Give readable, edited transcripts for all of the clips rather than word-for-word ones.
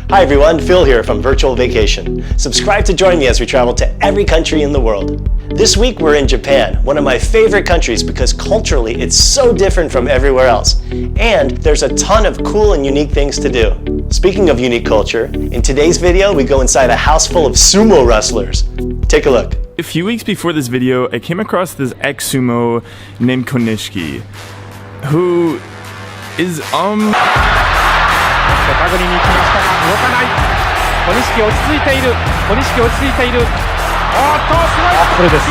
Hi everyone, Phil here from Virtual Vacation. Subscribe to join me as we travel to every country in the world. This week we're in Japan, one of my favorite countries because culturally it's so different from everywhere else. And there's a ton of cool and unique things to do. Speaking of unique culture, in today's video we go inside a house full of sumo wrestlers. Take a look. A few weeks before this video, I came across this ex-sumo named Konishki, who is 手繰りに行きましたが動かない。小錦落ち着いている。小錦落ち着いている。おーっとすごい。これです。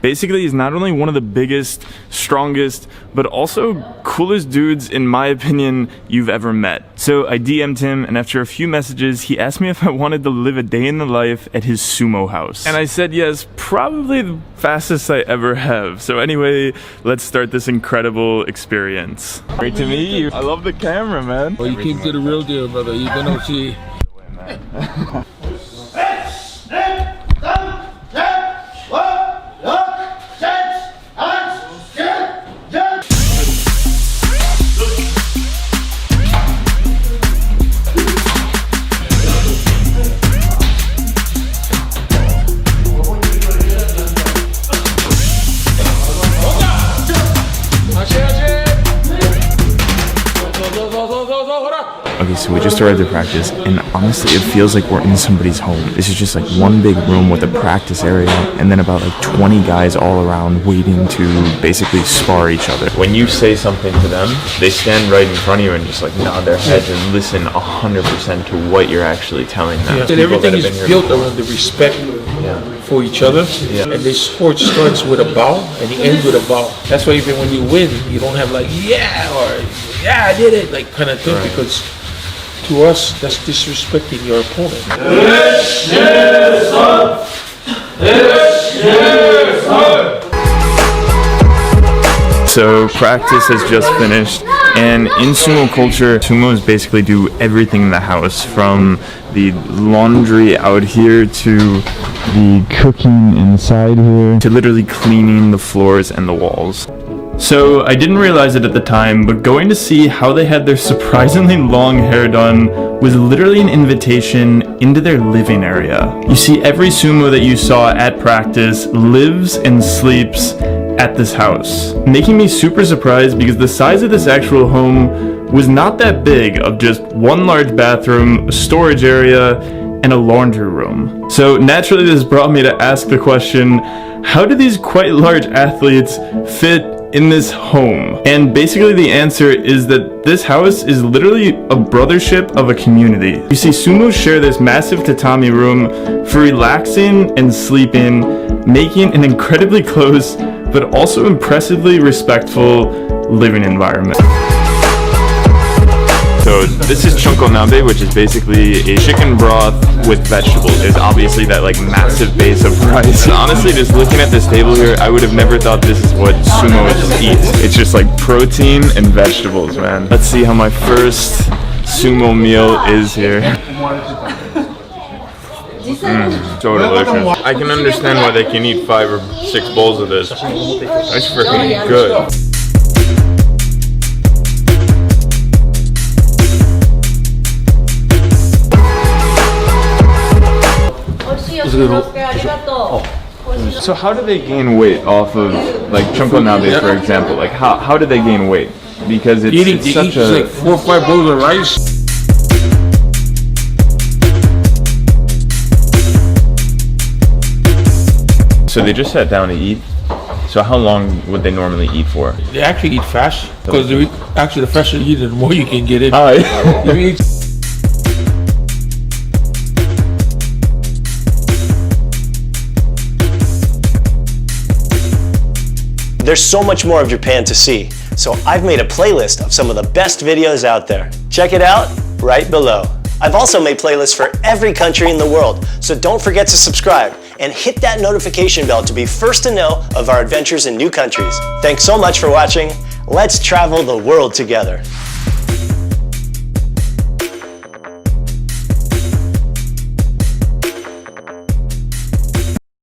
Basically, he's not only one of the biggest, strongest, but also coolest dudes, in my opinion, you've ever met. So I DM'd him, and after a few messages, he asked me if I wanted to live a day in the life at his sumo house. And I said yes, probably the fastest I ever have. So anyway, let's start this incredible experience. Great to meet you. I love the camera, man. Well, you keep to the real deal, brother. You're gonna see. Okay, so we just arrived at practice, and honestly, it feels like we're in somebody's home. This is just like one big room with a practice area, and then about like 20 guys all around waiting to basically spar each other. When you say something to them, they stand right in front of you and just like nod their heads and listen 100% to what you're actually telling them. Yeah. And everything is built around the respect for each other, and this sport starts with a bow and it ends with a bow. That's why even when you win, you don't have like yeah or yeah I did it like kind of thing, because to us that's disrespecting your opponent. So practice has just finished, and in sumo culture, sumos basically do everything in the house, from the laundry out here to the cooking inside here to literally cleaning the floors and the walls. So I didn't realize it at the time, but going to see how they had their surprisingly long hair done was literally an invitation into their living area. You see, every sumo that you saw at practice lives and sleeps at this house, making me super surprised because the size of this actual home was not that big, of just one large bathroom, a storage area, and a laundry room. So naturally this brought me to ask the question, how do these quite large athletes fit in this home? And basically the answer is that this house is literally a brothership of a community. You see, sumos share this massive tatami room for relaxing and sleeping, making an incredibly close but also impressively respectful living environment. So this is chunko nabe, which is basically a chicken broth with vegetables. There's obviously that like massive base of rice. And honestly, just looking at this table here, I would have never thought this is what sumos eat. It's just like protein and vegetables, man. Let's see how my first sumo meal is here. So delicious. I can understand why they can eat 5 or 6 bowls of this. That's freaking good. So how do they gain weight off of like chunko nabe, for example? Like how do they gain weight? Because it's such a like 4 or 5 bowls of rice. So they just sat down to eat. So how long would they normally eat for? They actually eat fast, because actually the faster you eat, the more you can get in. There's so much more of Japan to see, so I've made a playlist of some of the best videos out there. Check it out right below. I've also made playlists for every country in the world, so don't forget to subscribe and hit that notification bell to be first to know of our adventures in new countries. Thanks so much for watching. Let's travel the world together.